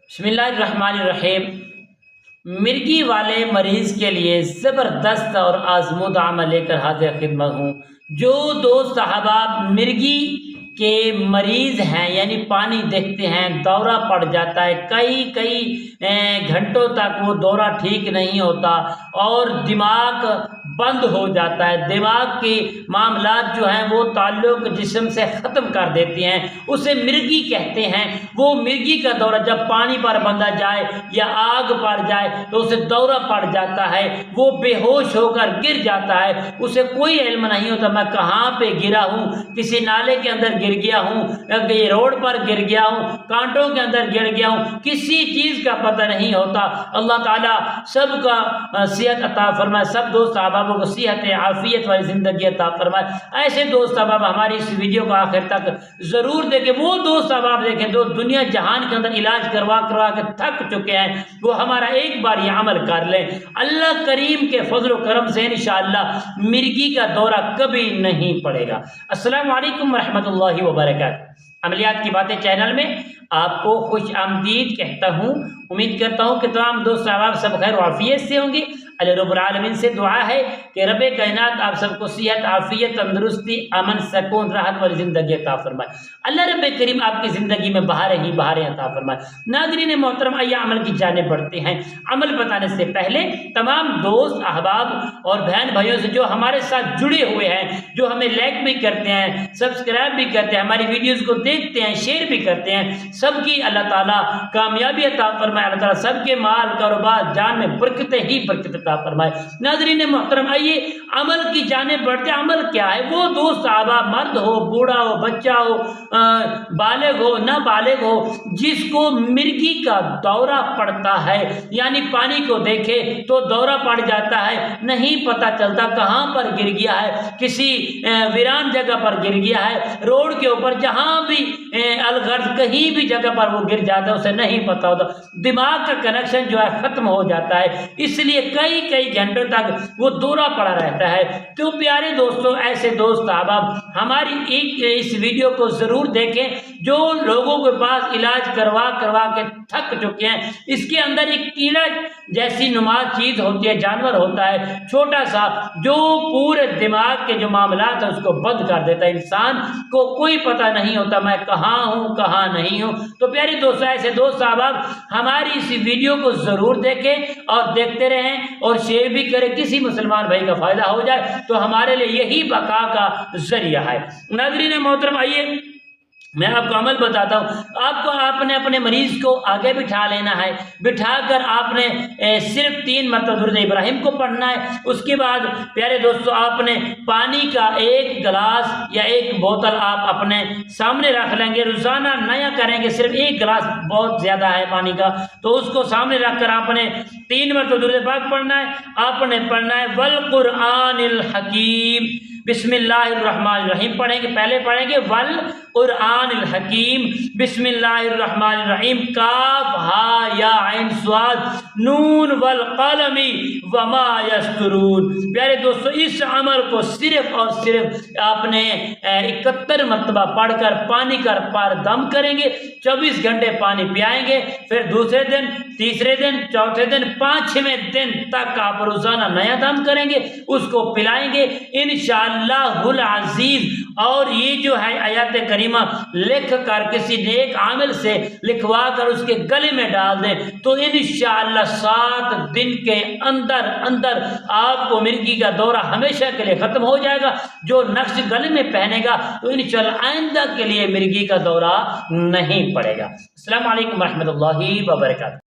بسم اللہ الرحمن الرحیم۔ مرگی والے مریض کے لیے زبردست اور آزمودہ عمل لے کر حاضر خدمت ہوں۔ جو دوست احباب مرگی کے مریض ہیں یعنی پانی دیکھتے ہیں، دورہ پڑ جاتا ہے، کئی گھنٹوں تک وہ دورہ ٹھیک نہیں ہوتا اور دماغ بند ہو جاتا ہے، دماغ کے معاملات جو ہیں وہ تعلق جسم سے ختم کر دیتے ہیں، اسے مرگی کہتے ہیں۔ وہ مرگی کا دورہ جب پانی پر بندھا جائے یا آگ پر جائے تو اسے دورہ پڑ جاتا ہے، وہ بے ہوش ہو کر گر جاتا ہے، اسے کوئی علم نہیں ہوتا میں کہاں پہ گرا ہوں، کسی نالے کے اندر گر گیا ہوں، روڈ پر گر گیا ہوں، کانٹوں کے اندر گر گیا ہوں، کسی چیز کا پتہ نہیں ہوتا۔ اللہ تعالیٰ سب کا صحت عطا فرمائے، سب دوست احبابوں کو صحت عافیت والی زندگی عطا فرمائے۔ ایسے دوست احباب ہماری اس ویڈیو کو آخر تک ضرور دیکھیں۔ وہ دوست احباب دیکھیں جو دنیا جہان کے اندر علاج کروا کے تھک چکے ہیں، وہ ہمارا ایک بار یہ عمل کر لیں، اللہ کریم کے فضل و کرم سے انشاءاللہ مرگی کا دورہ کبھی نہیں پڑے گا۔ السلام علیکم ورحمۃ اللہ وبرکاتہ۔ عملیات کی باتیں چینل میں آپ کو خوش آمدید کہتا ہوں۔ امید کرتا ہوں کہ تمام دوست احباب سب خیر و عافیت سے ہوں گے۔ اللہ رب العالمین سے دعا ہے کہ رب کائنات آپ سب کو صحت، عافیت، تندرستی، امن، سکون، راحت والی زندگی عطا فرمائے۔ اللہ رب کریم آپ کی زندگی میں بہاریں ہی بہاریں عطا فرمائے۔ ناظرین محترم، آئیے عمل کی جانب بڑھتے ہیں۔ عمل بتانے سے پہلے تمام دوست احباب اور بہن بھائیوں سے جو ہمارے ساتھ جڑے ہوئے ہیں، جو ہمیں لائک بھی کرتے ہیں، سبسکرائب بھی کرتے ہیں، ہماری ویڈیوز کو دیکھتے ہیں، شیئر بھی کرتے ہیں، سب کی اللہ تعالیٰ کامیابی عطا فرمائے۔ اللہ تعالیٰ سب کے مال، کاروبار، جان میں برکتیں ہی برکت عطا فرمائے۔ ناظرین محترم، آئیے عمل کی جانب بڑھتے ہیں۔ عمل کیا ہے؟ وہ دوست احباب مرد ہو، بوڑھا ہو، بچہ ہو، بالغ ہو، نابالغ ہو، جس کو مرگی کا دورہ پڑتا ہے، یعنی پانی کو دیکھے تو دورہ پڑ جاتا ہے، نہیں پتہ چلتا کہاں پر گر گیا ہے، کسی ویران جگہ پر گر گیا ہے، روڈ کے اوپر جہاں بھی الغرض کہیں بھی جگہ پر وہ گر جاتا ہے، اسے نہیں پتہ ہوتا، دماغ کا کنیکشن جو ہے ختم ہو جاتا ہے، اس لیے کئی گھنٹوں تک وہ دورہ پڑا رہتا ہے۔ تو پیارے دوستوں، ایسے دوست احباب ہماری اس ویڈیو کو ضرور دیکھیں۔ جو لوگوں کے پاس علاج کروا کے تھک چکے ہیں، اس کے اندر ایک کیڑا جیسی نما چیز ہوتی ہے، جانور ہوتا ہے چھوٹا سا، جو پورے دماغ کے جو معاملات ہیں اس کو بند کر دیتا ہے۔ انسان کو کوئی پتہ نہیں ہوتا میں کہاں ہوں کہاں نہیں ہوں۔ تو پیارے دوستوں، ایسے دوست احباب ہماری اس ویڈیو کو ضرور دیکھیں اور دیکھتے رہیں اور شیئر بھی کریں، کسی مسلمان بھائی کا فائدہ ہو جائے تو ہمارے لیے یہی بقا کا ذریعہ ہے۔ ناظرین محترم، آئیے میں آپ کو عمل بتاتا ہوں۔ آپ نے اپنے مریض کو آگے بٹھا لینا ہے، بٹھا کر آپ نے صرف 3 مرتبہ درود ابراہیم کو پڑھنا ہے۔ اس کے بعد پیارے دوستو، آپ نے پانی کا 1 گلاس یا 1 بوتل آپ اپنے سامنے رکھ لیں گے، روزانہ نیا کریں گے، صرف 1 گلاس بہت زیادہ ہے پانی کا، تو اس کو سامنے رکھ کر آپ نے 3 مرتبہ درود پاک پڑھنا ہے۔ آپ نے پڑھنا ہے والقرآن الحکیم، بسم اللہ الرحمن الرحیم پڑھیں گے، پہلے پڑھیں گے والقرآن الحکیم، بسم اللہ الرحمن الرحیم، کاف ہا یا عین صاد نون والقلم وما یسطرون۔ پیارے دوستو، اس عمل کو صرف اور صرف آپ نے 71 مرتبہ پڑھ کر پانی کا پر دم کریں گے، 24 گھنٹے پانی پئائیں گے، پھر دوسرے دن، تیسرے دن، چوتھے دن، 5ویں دن تک آپ روزانہ نیا دم کریں گے، اس کو پلائیں گے انشاءاللہ العزیز۔ اور یہ جو ہے آیات کریمہ لکھ کر کسی نیک عامل سے لکھوا کر اس کے گلے میں ڈال دیں تو انشاءاللہ 7 دن کے اندر آپ کو مرگی کا دورہ ہمیشہ کے لیے ختم ہو جائے گا۔ جو نقش گلے میں پہنے گا تو انشاءاللہ آئندہ کے لیے مرگی کا دورہ نہیں پڑے گا۔ السلام علیکم ورحمۃ اللہ وبرکاتہ۔